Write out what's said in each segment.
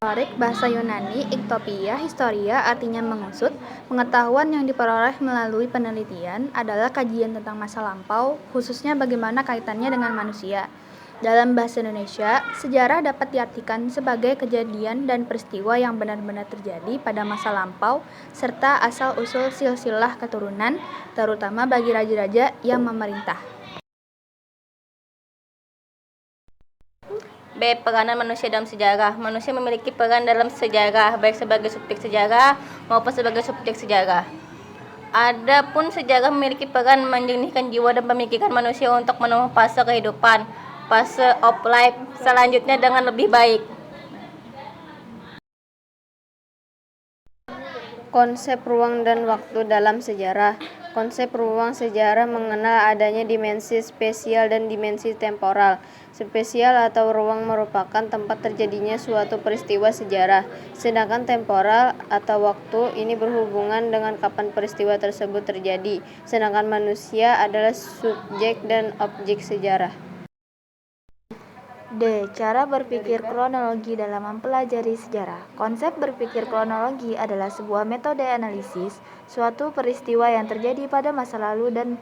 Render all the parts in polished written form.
Retorik bahasa Yunani, iktopia, historia artinya mengusut. Pengetahuan yang diperoleh melalui penelitian adalah kajian tentang masa lampau, khususnya bagaimana kaitannya dengan manusia. Dalam bahasa Indonesia, sejarah dapat diartikan sebagai kejadian dan peristiwa yang benar-benar terjadi pada masa lampau, serta asal-usul silsilah keturunan, terutama bagi raja-raja yang memerintah. B. Peranan manusia dalam sejarah. Manusia memiliki peran dalam sejarah, baik sebagai subjek sejarah maupun sebagai subjek sejarah. Adapun sejarah memiliki peran menjernihkan jiwa dan pemikiran manusia untuk menempuh fase kehidupan, fase of life selanjutnya dengan lebih baik. Konsep ruang dan waktu dalam sejarah. Konsep ruang sejarah mengenal adanya dimensi spesial dan dimensi temporal. Spesial atau ruang merupakan tempat terjadinya suatu peristiwa sejarah, sedangkan temporal atau waktu ini berhubungan dengan kapan peristiwa tersebut terjadi, sedangkan manusia adalah subjek dan objek sejarah. D. Cara berpikir kronologi dalam mempelajari sejarah. Konsep berpikir kronologi adalah sebuah metode analisis suatu peristiwa yang terjadi pada masa lalu dan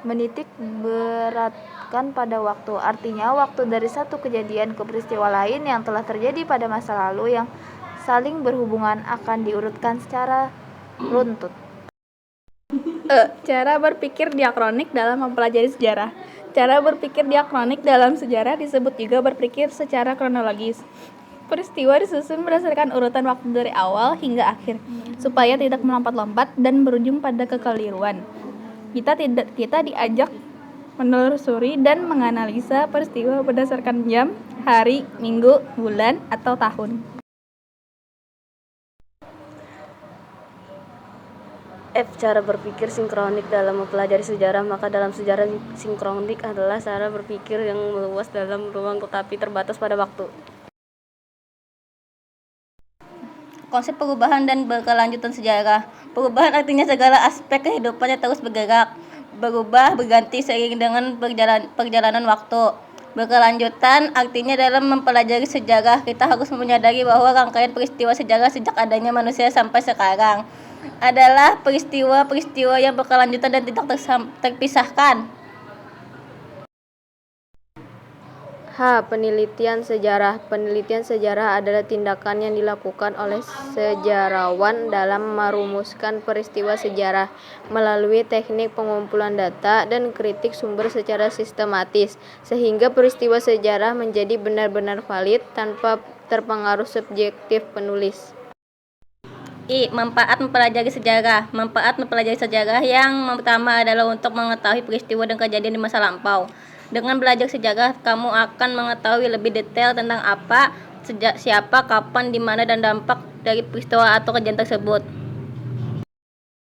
menitik beratkan pada waktu. Artinya, waktu dari satu kejadian ke peristiwa lain yang telah terjadi pada masa lalu yang saling berhubungan akan diurutkan secara runtut. Cara berpikir diakronik dalam mempelajari sejarah. Cara berpikir diakronik dalam sejarah disebut juga berpikir secara kronologis. Peristiwa disusun berdasarkan urutan waktu dari awal hingga akhir, supaya tidak melompat-lompat dan berujung pada kekeliruan. Kita diajak menelusuri dan menganalisa peristiwa berdasarkan jam, hari, minggu, bulan, atau tahun. F. Cara berpikir sinkronik dalam mempelajari sejarah. Maka dalam sejarah sinkronik adalah cara berpikir yang meluas dalam ruang tetapi terbatas pada waktu. Konsep perubahan dan berkelanjutan sejarah. Perubahan artinya segala aspek kehidupannya terus bergerak, berubah, berganti seiring dengan perjalanan waktu. Berkelanjutan artinya dalam mempelajari sejarah kita harus menyadari bahwa rangkaian peristiwa sejarah sejak adanya manusia sampai sekarang adalah peristiwa-peristiwa yang berkelanjutan dan tidak terpisahkan. H. Penelitian sejarah. Penelitian sejarah adalah tindakan yang dilakukan oleh sejarawan dalam merumuskan peristiwa sejarah melalui teknik pengumpulan data dan kritik sumber secara sistematis, sehingga peristiwa sejarah menjadi benar-benar valid tanpa terpengaruh subjektif penulis. I. Manfaat mempelajari sejarah. Manfaat mempelajari sejarah yang pertama adalah untuk mengetahui peristiwa dan kejadian di masa lampau. Dengan belajar sejarah, kamu akan mengetahui lebih detail tentang apa, siapa, kapan, di mana, dan dampak dari peristiwa atau kejadian tersebut.